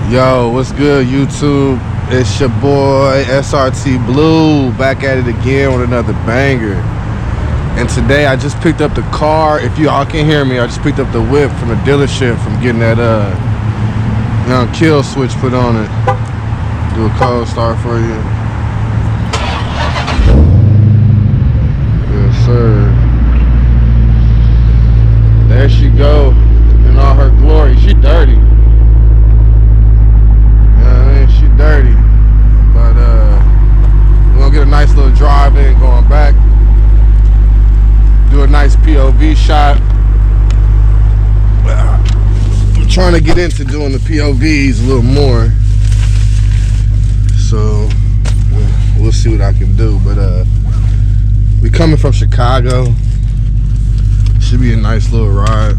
Yo, what's good, YouTube? It's your boy SRT Blue back at it again with another banger. And today I just picked up the car. If you all can hear me, I just picked up the whip from the dealership from getting that kill switch put on it. Do a cold start for you. Yes, sir. There she go in all her glory. She dirty. She dirty, but we're gonna get a nice little drive in going back, do a nice POV shot. I'm trying to get into doing the POVs a little more, so we'll see what I can do. But we coming from Chicago, should be a nice little ride.